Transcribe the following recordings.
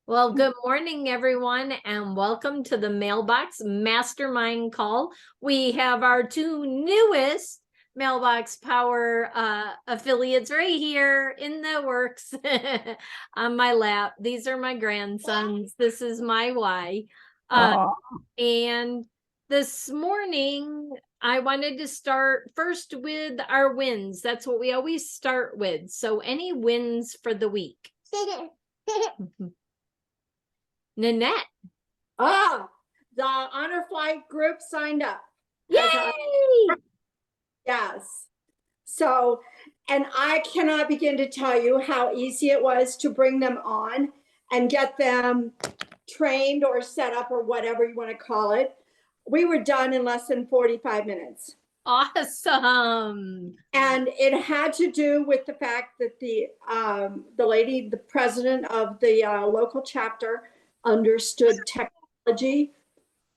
Well, good morning, everyone, and welcome to the Mailbox Mastermind call. We have our two newest Mailbox Power affiliates right here in the works on my lap. These are my grandsons. This is my Y. And this morning, I wanted to start first with our wins. That's what we always start with. So any wins for the week? Nanette. The honor flight group signed up. Yay! Yes. So, and I cannot begin to tell you how easy it was to bring them on and get them trained or set up or whatever you want to call it. We were done in less than 45 minutes. Awesome. And it had to do with the fact that the lady, the president of the local chapter, understood technology.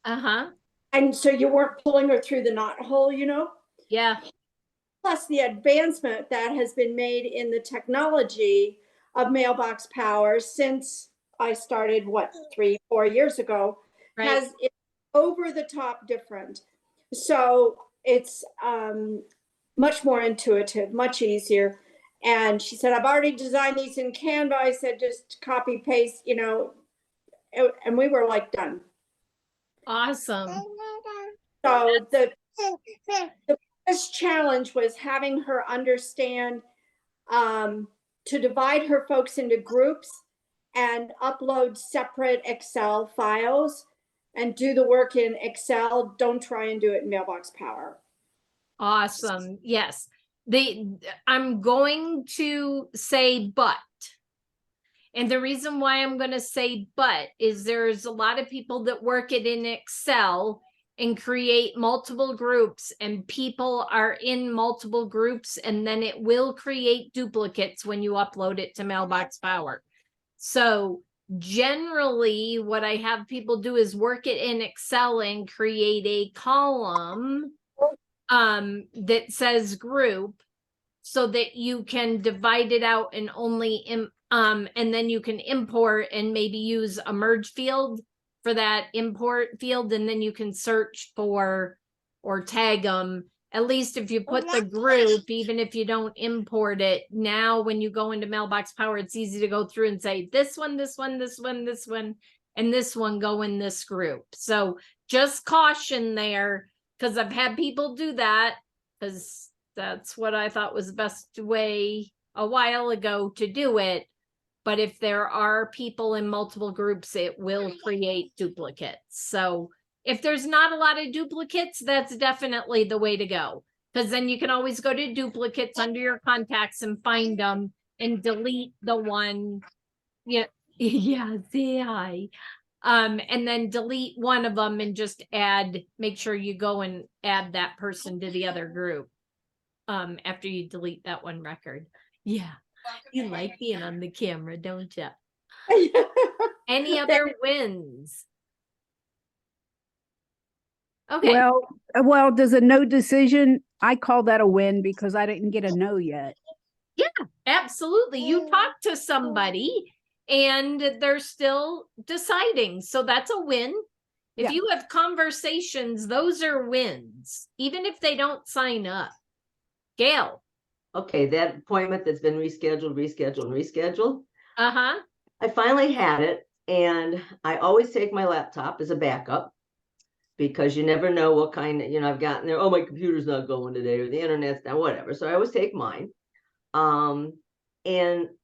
And so you weren't pulling her through the knot hole, Yeah. Plus the advancement that has been made in the technology of Mailbox Power since I started, 3-4 years ago, has it's over the top different. So it's much more intuitive, much easier. And she said, I've already designed these in Canva. I said, just copy, paste, and we were like done. Awesome. So the biggest challenge was having her understand to divide her folks into groups and upload separate Excel files and do the work in Excel. Don't try and do it in Mailbox Power. Awesome. Yes. I'm going to say but. And the reason why I'm going to say but is there's a lot of people that work it in Excel and create multiple groups, and people are in multiple groups, and then it will create duplicates when you upload it to Mailbox Power. So generally what I have people do is work it in Excel and create a column that says group, so that you can divide it out and only and then you can import and maybe use a merge field for that import field, and then you can search for or tag them. At least if you put the group, even if you don't import it, now when you go into Mailbox Power, it's easy to go through and say this one, this one, this one, this one, and this one go in this group. So just caution there, because I've had people do that, because that's what I thought was the best way a while ago to do it. But if there are people in multiple groups, it will create duplicates. So if there's not a lot of duplicates, that's definitely the way to go, because then you can always go to duplicates under your contacts and find them and delete the one. Yeah. And then delete one of them and just make sure you go and add that person to the other group after you delete that one record. Yeah. You like being on the camera, don't you? Any other wins? Okay. Well, does a no decision, I call that a win because I didn't get a no yet. Yeah, absolutely. You talk to somebody and they're still deciding. So that's a win. If you have conversations, those are wins, even if they don't sign up. Gail. Okay, that appointment that's been rescheduled. I finally had it, and I always take my laptop as a backup because you never know what kind of, I've gotten there, oh, my computer's not going today, or the internet's not, whatever. So I always take mine. And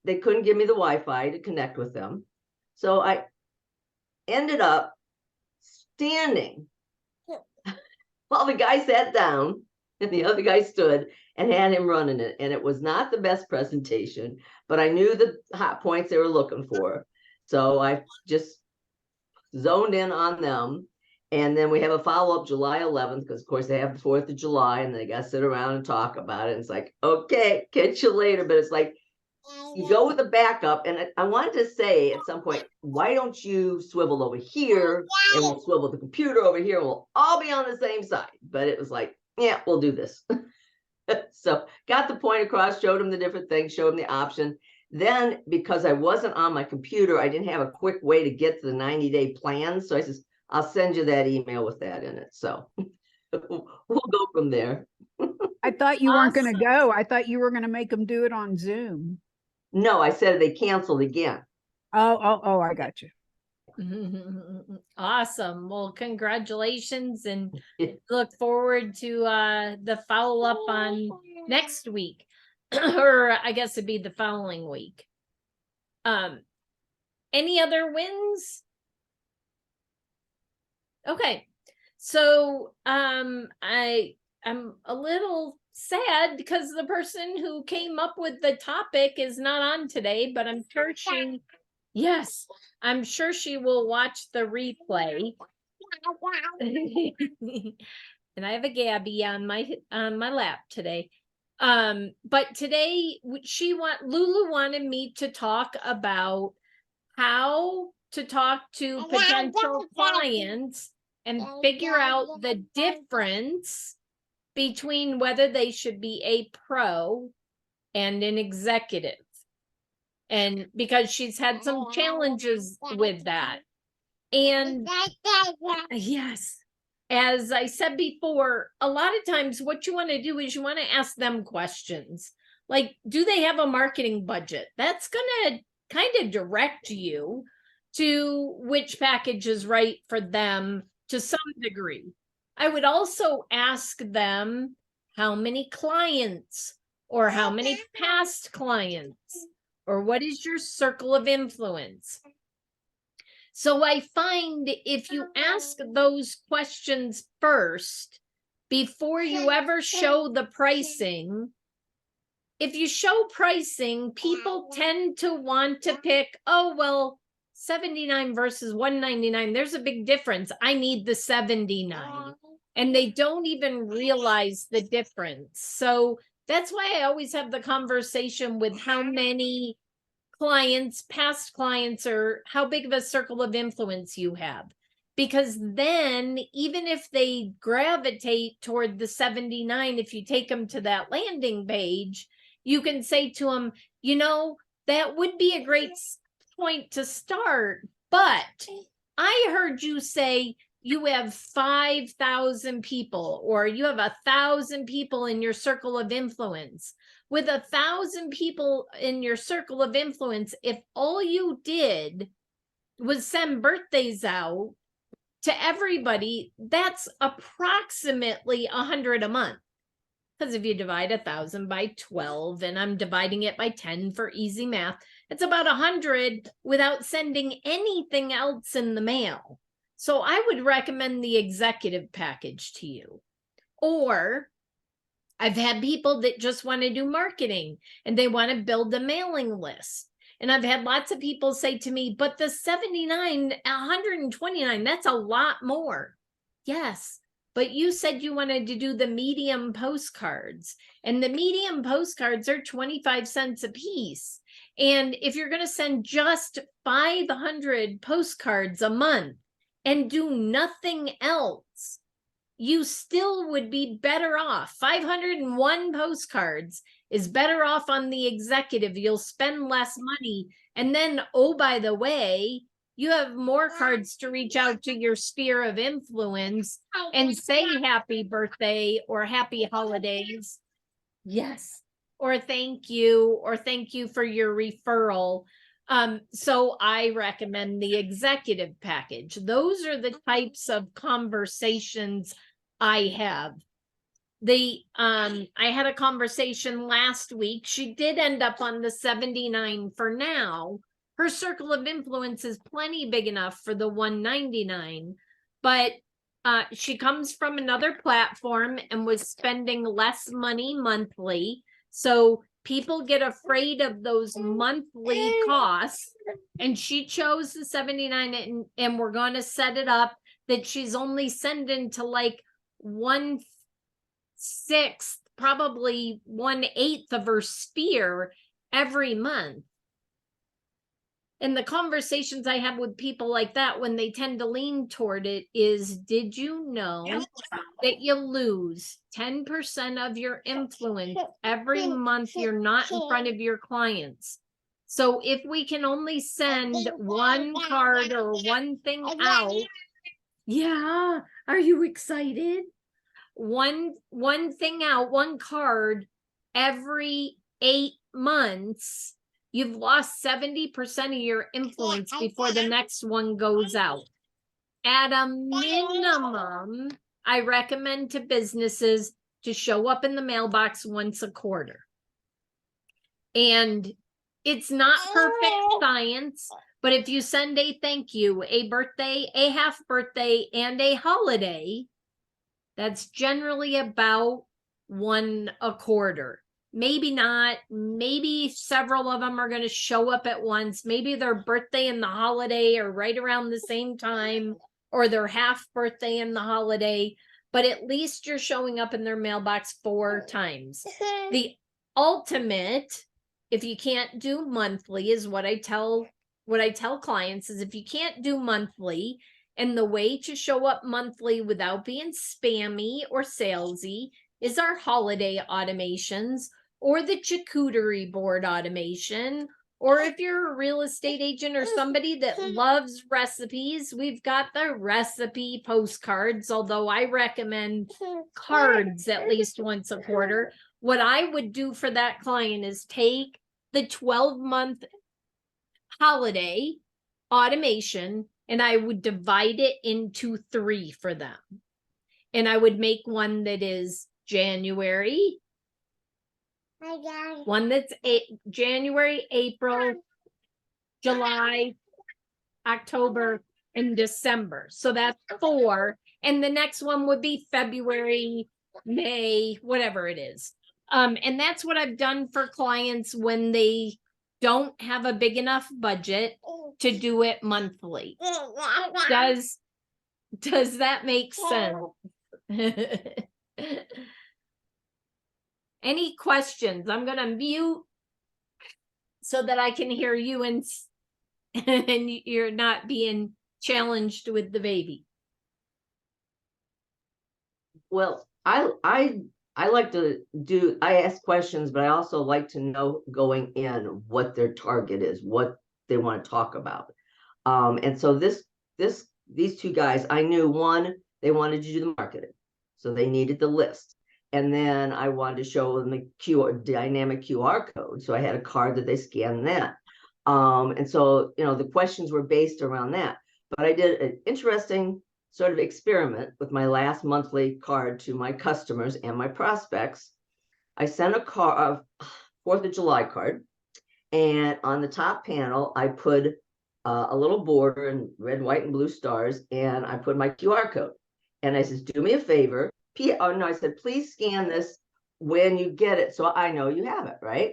they couldn't give me the Wi-Fi to connect with them. So I ended up standing while the guy sat down and the other guy stood and had him running it. And it was not the best presentation, but I knew the hot points they were looking for. So I just zoned in on them. And then we have a follow-up July 11th, because of course they have the 4th of July and they got to sit around and talk about it. And it's like, okay, catch you later. But it's like, you go with a backup. And I wanted to say at some point, why don't you swivel over here and we'll swivel the computer over here and we'll all be on the same side. But it was like, yeah, we'll do this. So got the point across, showed them the different things, showed them the option. Then because I wasn't on my computer, I didn't have a quick way to get to the 90-day plan. So I says, I'll send you that email with that in it. So we'll go from there. I thought you weren't going to Awesome. go. I thought you were going to make them do it on Zoom. No, I said they canceled again. Oh, I got you. Awesome. Well, congratulations, and look forward to the follow up on next week, or I guess it'd be the following week. Any other wins? Okay. So I'm a little sad because the person who came up with the topic is not on today, but I'm sure yes, I'm sure she will watch the replay. And I have a Gabby on my lap today. But today Lulu wanted me to talk about how to talk to potential clients and figure out the difference between whether they should be a pro and an executive. And because she's had some challenges with that. And yes, as I said before, a lot of times what you want to do is you want to ask them questions. Like, do they have a marketing budget? That's going to kind of direct you to which package is right for them to some degree. I would also ask them how many clients or how many past clients, or what is your circle of influence? So I find if you ask those questions first, before you ever show the pricing, if you show pricing, people tend to want to pick, oh, well, 79 versus 199, there's a big difference. I need the 79. And they don't even realize the difference. So that's why I always have the conversation with how many clients, past clients, or how big of a circle of influence you have. Because then even if they gravitate toward the 79, if you take them to that landing page, you can say to them, you know, that would be a great point to start, but I heard you say you have 5,000 people, or you have 1,000 people in your circle of influence. With 1,000 people in your circle of influence, if all you did was send birthdays out to everybody, that's approximately 100 a month. Because if you divide 1,000 by 12, and I'm dividing it by 10 for easy math, it's about 100 without sending anything else in the mail. So I would recommend the executive package to you. Or I've had people that just want to do marketing and they want to build a mailing list. And I've had lots of people say to me, but the 79, 129, that's a lot more. Yes, but you said you wanted to do the medium postcards, and the medium postcards are 25 cents a piece. And if you're going to send just 500 postcards a month and do nothing else, you still would be better off. 501 postcards is better off on the executive. You'll spend less money. And then, oh, by the way, you have more cards to reach out to your sphere of influence and say happy birthday or happy holidays. Yes. Or thank you for your referral. So I recommend the executive package. Those are the types of conversations I have. I had a conversation last week. She did end up on the 79 for now. Her circle of influence is plenty big enough for the 199, but she comes from another platform and was spending less money monthly. So people get afraid of those monthly costs, and she chose the 79, and we're going to set it up that she's only sending to like 1/6, probably 1/8 of her sphere every month. And the conversations I have with people like that, when they tend to lean toward it, is, did you know that you lose 10% of your influence every month you're not in front of your clients? So if we can only send one card or one thing out, yeah, are you excited? One thing out, one card every 8 months, you've lost 70% of your influence before the next one goes out. At a minimum, I recommend to businesses to show up in the mailbox once a quarter. And it's not perfect science, but if you send a thank you, a birthday, a half birthday, and a holiday, that's generally about one a quarter. Maybe not, maybe several of them are going to show up at once. Maybe their birthday and the holiday are right around the same time, or their half birthday and the holiday, but at least you're showing up in their mailbox 4 times. The ultimate, if you can't do monthly, is what I tell clients is if you can't do monthly, and the way to show up monthly without being spammy or salesy is our holiday automations or the charcuterie board automation. Or if you're a real estate agent or somebody that loves recipes, we've got the recipe postcards, although I recommend cards at least once a quarter. What I would do for that client is take the 12-month holiday automation and I would divide it into 3 for them. And I would make one that is January, one that's January, April, July, October, and December. So that's 4. And the next one would be February, May, whatever it is. And that's what I've done for clients when they don't have a big enough budget to do it monthly. Does that make sense? Any questions? I'm going to mute so that I can hear you and you're not being challenged with the baby. Well, I like to I ask questions, but I also like to know going in what their target is, what they want to talk about. And so these 2 guys, I knew one, they wanted to do the marketing. So they needed the list. And then I wanted to show them the dynamic QR code. So I had a card that they scanned that. And so, the questions were based around that. But I did an interesting sort of experiment with my last monthly card to my customers and my prospects. I sent a 4th of July card. And on the top panel, I put a little border in red, white, and blue stars. And I put my QR code. And I said, do me a favor. I said, please scan this when you get it so I know you have it, right?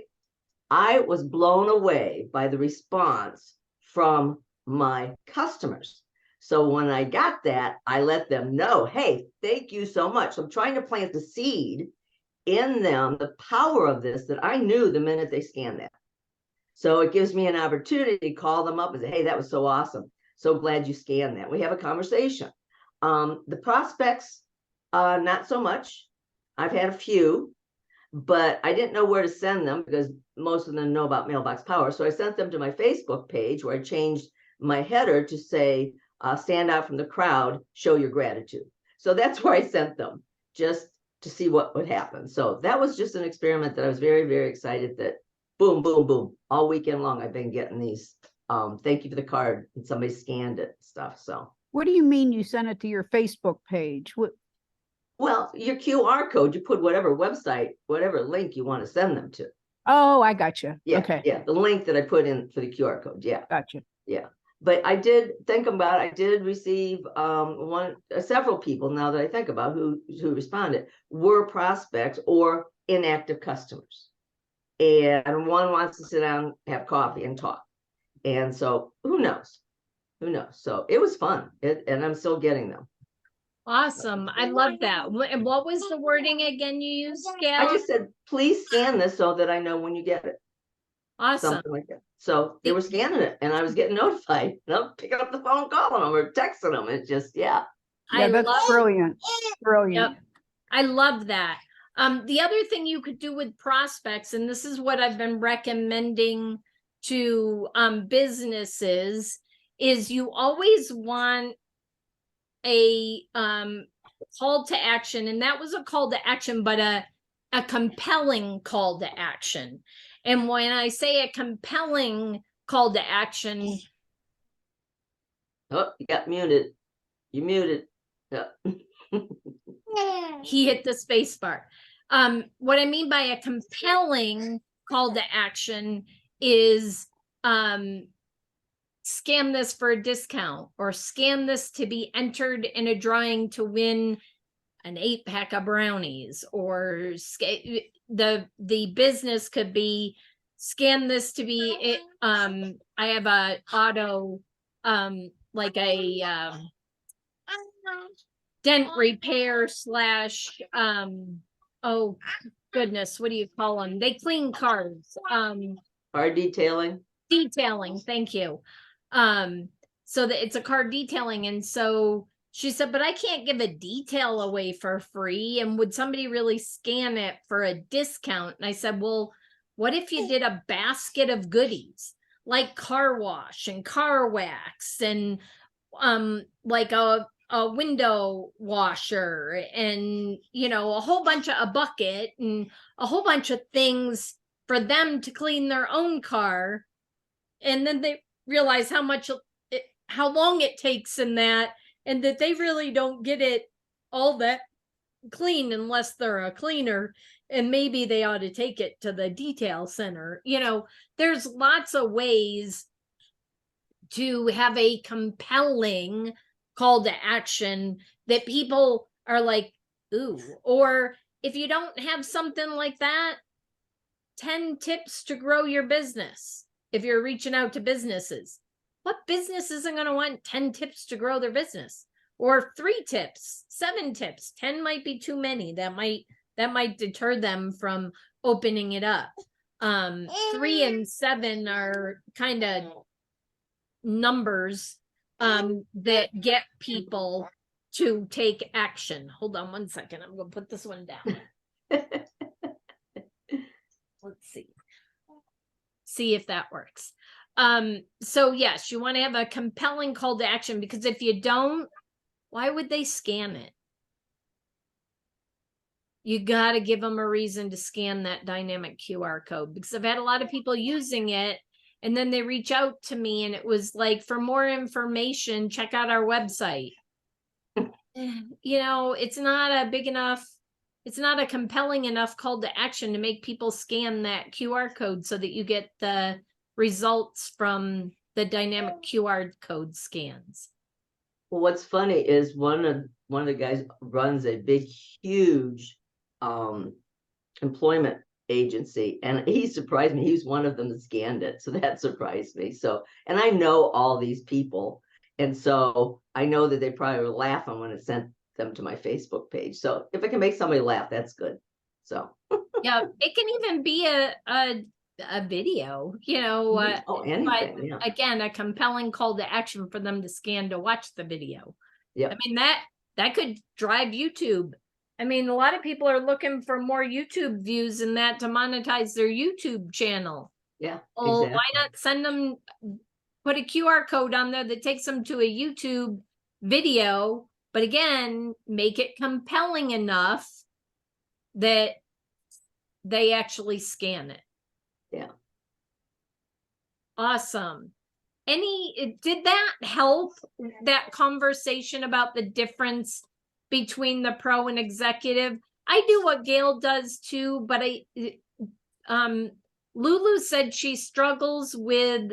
I was blown away by the response from my customers. So when I got that, I let them know, hey, thank you so much. I'm trying to plant the seed in them, the power of this that I knew the minute they scanned that. So it gives me an opportunity to call them up and say, hey, that was so awesome. So glad you scanned that. We have a conversation. The prospects, not so much. I've had a few, but I didn't know where to send them because most of them know about Mailbox Power. So I sent them to my Facebook page where I changed my header to say, stand out from the crowd, show your gratitude. So that's where I sent them, just to see what would happen. So that was just an experiment that I was very, very excited that boom, boom, boom, all weekend long I've been getting these thank you for the card, and somebody scanned it and stuff. So What do you mean you sent it to your Facebook page? well, your QR code, you put whatever website, whatever link you want to send them to. Oh, I got you. Yeah, Okay. yeah, the link that I put in for the QR code. Yeah, Gotcha. yeah. But I did think about it. I did receive several people, now that I think about who responded, were prospects or inactive customers. And one wants to sit down, have coffee, and talk. And so who knows? Who knows? So it was fun. And I'm still getting them. Awesome. I love that. And what was the wording again you used, Gail? I just said, please scan this so that I know when you get it. Awesome. Something like that. So they were scanning it and I was getting notified. And I'm picking up the phone, calling them or texting them. It's just, yeah. Yeah, that's brilliant. Brilliant. Yep. I love that. The other thing you could do with prospects, and this is what I've been recommending to businesses is you always want a call to action, and that was a call to action, but a compelling call to action. And when I say a compelling call to action, Oh, you got muted. You muted. Yeah. he hit the space bar. What I mean by a compelling call to action is scan this for a discount, or scan this to be entered in a drawing to win an 8-pack of brownies, or the business could be scan this to be I have a auto like a dent repair slash oh goodness, what do you call them? They clean cars. Car detailing. Detailing, thank you. So that it's a car detailing. And so she said, but I can't give a detail away for free. And would somebody really scan it for a discount? And I said, well, what if you did a basket of goodies like car wash and car wax and like a window washer and, you know, a whole bunch of a bucket and a whole bunch of things for them to clean their own car. And then they realize how long it takes in that, and that they really don't get it all that clean unless they're a cleaner, and maybe they ought to take it to the detail center. You know, there's lots of ways to have a compelling call to action that people are like, ooh. Or if you don't have something like that, 10 tips to grow your business. If you're reaching out to businesses, what business isn't going to want 10 tips to grow their business? Or 3 tips, 7 tips? 10 might be too many. That might deter them from opening it up. 3 and 7 are kind of numbers that get people to take action. Hold on one second. I'm going to put this one down. Let's see if that works. So yes, you want to have a compelling call to action, because if you don't, why would they scan it? You got to give them a reason to scan that dynamic QR code, because I've had a lot of people using it and then they reach out to me and it was like, for more information, check out our website. You know, it's not a big enough, it's not a compelling enough call to action to make people scan that QR code so that you get the results from the dynamic QR code scans. Well, what's funny is one of the guys runs a big, huge employment agency, and he surprised me. He was one of them that scanned it, so that surprised me. So, and I know all these people, and so I know that they probably were laughing when I sent them to my Facebook page. So if I can make somebody laugh, that's good. So yeah, it can even be a video, you know. anything, yeah. Again, a compelling call to action for them to scan to watch the video. Yeah, I mean, that could drive YouTube. I mean, a lot of people are looking for more YouTube views and that to monetize their YouTube channel. Yeah, well, exactly. Why not send them, put a QR code on there that takes them to a YouTube video, but again, make it compelling enough that they actually scan it. Yeah. Awesome. Did that help, that conversation about the difference between the pro and executive? I do what Gail does too, but Lulu said she struggles with,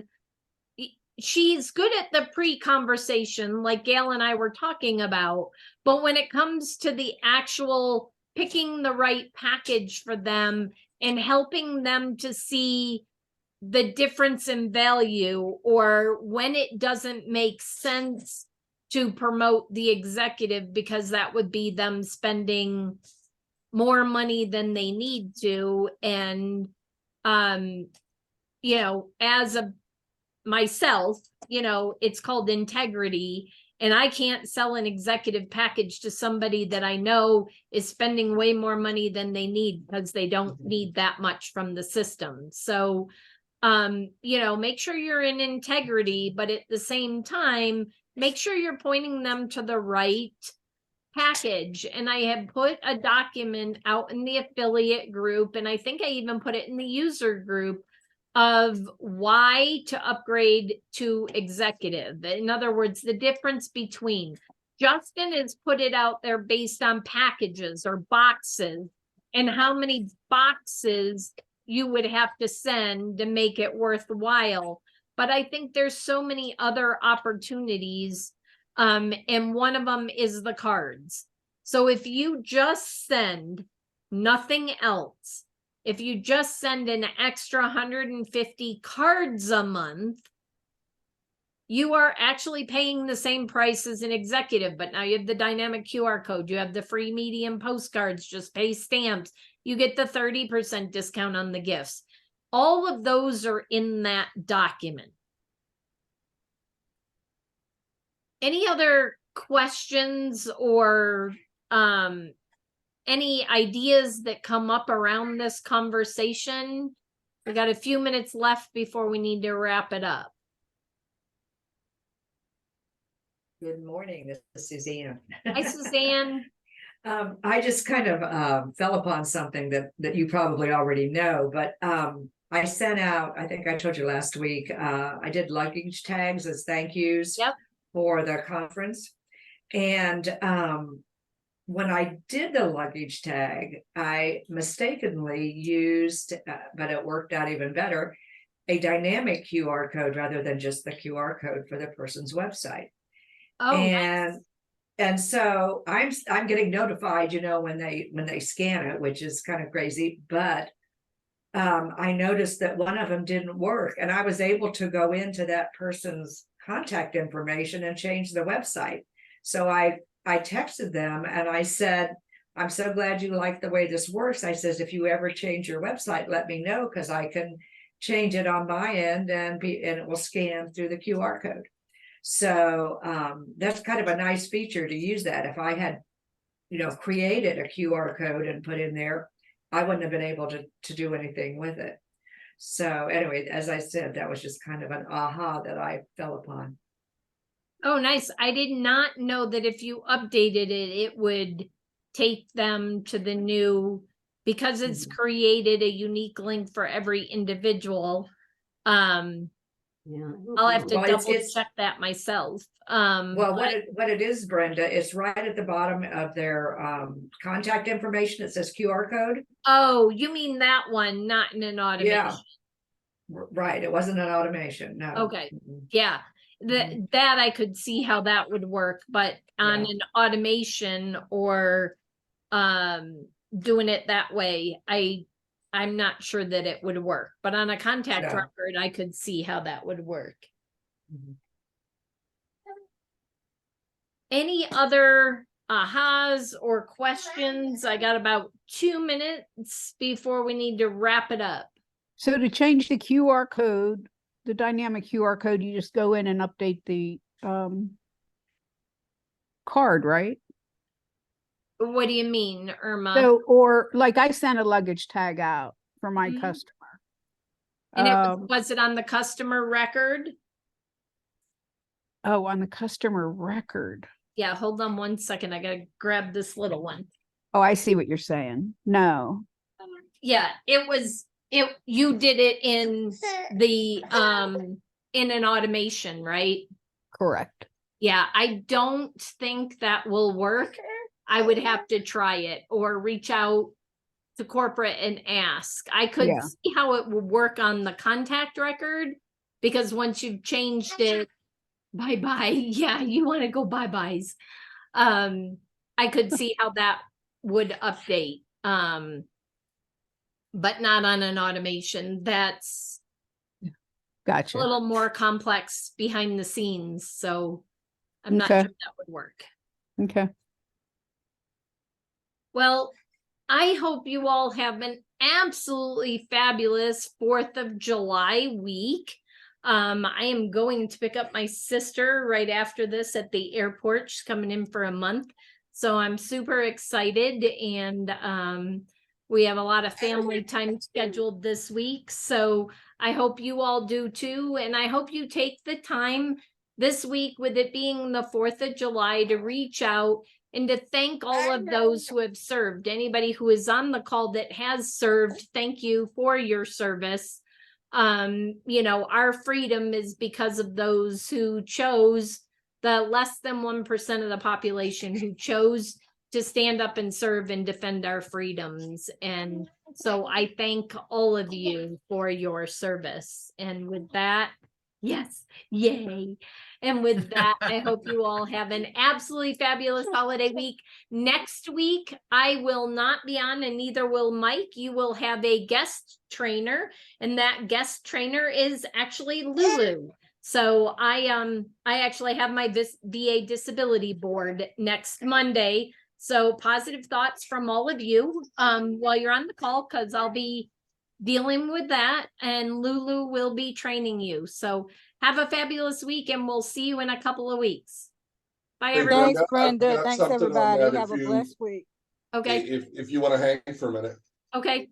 she's good at the pre-conversation like Gail and I were talking about, but when it comes to the actual picking the right package for them and helping them to see the difference in value, or when it doesn't make sense to promote the executive because that would be them spending more money than they need to. And you know, as myself, you know, it's called integrity, and I can't sell an executive package to somebody that I know is spending way more money than they need because they don't need that much from the system. So You know, make sure you're in integrity, but at the same time, make sure you're pointing them to the right package. And I have put a document out in the affiliate group, and I think I even put it in the user group, of why to upgrade to executive. In other words, the difference between, Justin has put it out there based on packages or boxes and how many boxes you would have to send to make it worthwhile. But I think there's so many other opportunities. And one of them is the cards. So if you just send nothing else, if you just send an extra 150 cards a month, you are actually paying the same price as an executive, but now you have the dynamic QR code, you have the free medium postcards, just pay stamps, you get the 30% discount on the gifts. All of those are in that document. Any other questions or any ideas that come up around this conversation? We got a few minutes left before we need to wrap it up. Good morning, this is Suzanne. Hi, Suzanne. I just kind of fell upon something that you probably already know, but I sent out, I think I told you last week, I did luggage tags as thank yous for the conference. And when I did the luggage tag, I mistakenly used, but it worked out even better, a dynamic QR code rather than just the QR code for the person's website. Oh, and so I'm getting notified, you know, when they scan it, which is kind of crazy, but I noticed that one of them didn't work, and I was able to go into that person's contact information and change the website. So I texted them and I said, I'm so glad you like the way this works. I says, if you ever change your website, let me know, because I can change it on my end and it will scan through the QR code. So that's kind of a nice feature to use that. If I had, you know, created a QR code and put in there, I wouldn't have been able to do anything with it. So anyway, as I said, that was just kind of an aha that I fell upon. Oh, nice. I did not know that if you updated it, it would take them to the new, because it's created a unique link for every individual. Yeah. I'll have to Well, double it's check that myself. Well, what it is, Brenda, it's right at the bottom of their contact information. It says QR code. Oh, you mean that one, not in an automation? Yeah. Right. It wasn't an automation. No. Okay. Yeah. That I could see how that would work, but on an automation or doing it that way, I'm not sure that it would work, but on a contact record, I could see how that would work. Any other ahas or questions? I got about 2 minutes before we need to wrap it up. So to change the QR code, the dynamic QR code, you just go in and update the card, right? What do you mean, Irma? So, or like I sent a luggage tag out for my customer. And was it on the customer record? Oh, on the customer record. Yeah, hold on 1 second. I gotta grab this little one. Oh, I see what you're saying. No. Yeah, you did it in the in an automation, right? Correct. Yeah, I don't think that will work. I would have to try it or reach out to corporate and ask. I could see how it would work on the contact record, because once you've changed it, bye-bye. Yeah, you want to go bye-byes. I could see how that would update. But not on an automation. That's gotcha. A little more complex behind the scenes. So I'm not sure that would work. Okay. Well, I hope you all have an absolutely fabulous 4th of July week. I am going to pick up my sister right after this at the airport. She's coming in for a month. So I'm super excited, and we have a lot of family time scheduled this week. So I hope you all do too. And I hope you take the time this week, with it being the 4th of July, to reach out and to thank all of those who have served. Anybody who is on the call that has served, thank you for your service. You know, our freedom is because of those who chose, the less than 1% of the population who chose to stand up and serve and defend our freedoms. And so I thank all of you for your service. And with that, yes, yay. And with that, I hope you all have an absolutely fabulous holiday week. Next week, I will not be on, and neither will Mike. You will have a guest trainer, and that guest trainer is actually Lulu. So I actually have my VA disability board next Monday. So positive thoughts from all of you while you're on the call, because I'll be dealing with that, and Lulu will be training you. So have a fabulous week, and we'll see you in a couple of weeks. Bye, Hey, everyone. Brenda, Thanks, I've Brenda. got Thanks, something on everybody. that Have if a you- blessed week. Okay. If you want to hang for a minute. Okay.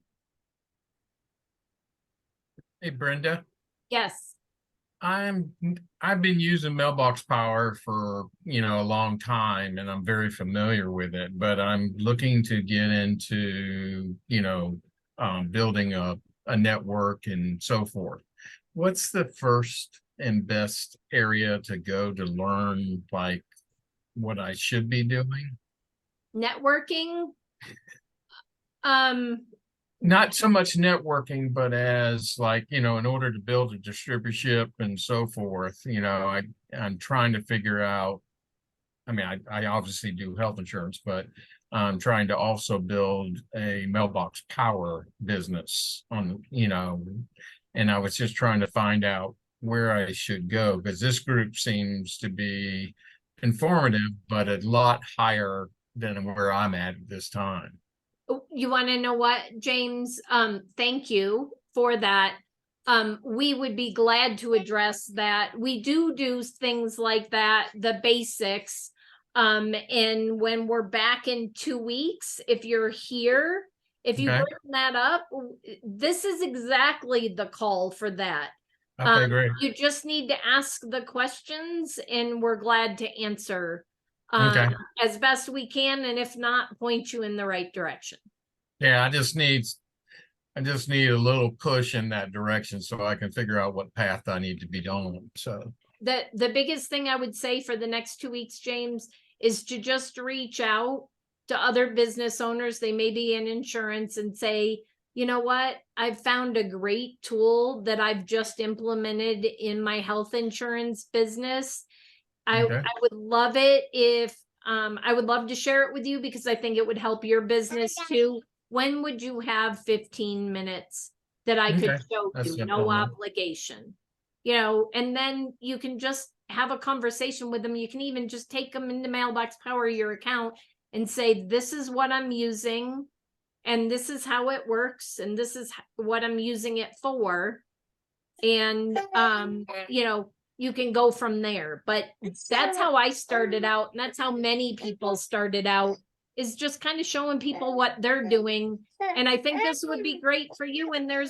Hey, Brenda, Yes. I've been using Mailbox Power for, a long time, and I'm very familiar with it, but I'm looking to get into, building a network and so forth. What's the first and best area to go to learn, like, what I should be doing? Networking. Not so much networking, but as like, in order to build a distributorship and so forth, I'm trying to figure out, I obviously do health insurance, but I'm trying to also build a Mailbox Power business and I was just trying to find out where I should go, because this group seems to be informative, but a lot higher than where I'm at this time. You want to know what, James? Thank you for that. We would be glad to address that. We do things like that, the basics. And when we're back in 2 weeks, if you're here, if you Okay. bring that up, this is exactly the call for that. Okay, great. You just need to ask the questions, and we're glad to answer Okay. as best we can, and if not, point you in the right direction. Yeah, I just need a little push in that direction so I can figure out what path I need to be on. So The biggest thing I would say for the next 2 weeks, James, is to just reach out to other business owners. They may be in insurance, and say, you know what, I've found a great tool that I've just implemented in my health insurance business. Okay. I would love it if I would love to share it with you, because I think it would help your business too. When would you have 15 minutes that I could Okay. show That's you? no No problem. obligation, and then you can just have a conversation with them. You can even just take them into Mailbox Power, your account, and say, this is what I'm using, and this is how it works, and this is what I'm using it for. And you can go from there. But that's how I started out, and that's how many people started out, is just kind of showing people what they're doing. And I think this would be great for you. And I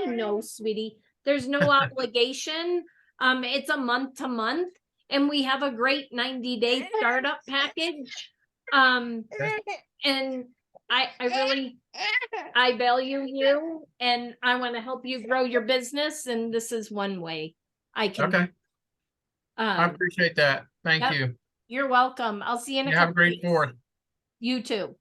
know, sweetie, there's no obligation. It's a month to month, and we have a great 90-day startup package. And I value you, and I want to help you grow your business. And this is one way I can. Okay. I appreciate that. Thank Yep. you. You're welcome. I'll see you in a You have couple a great weeks. Fourth. You too.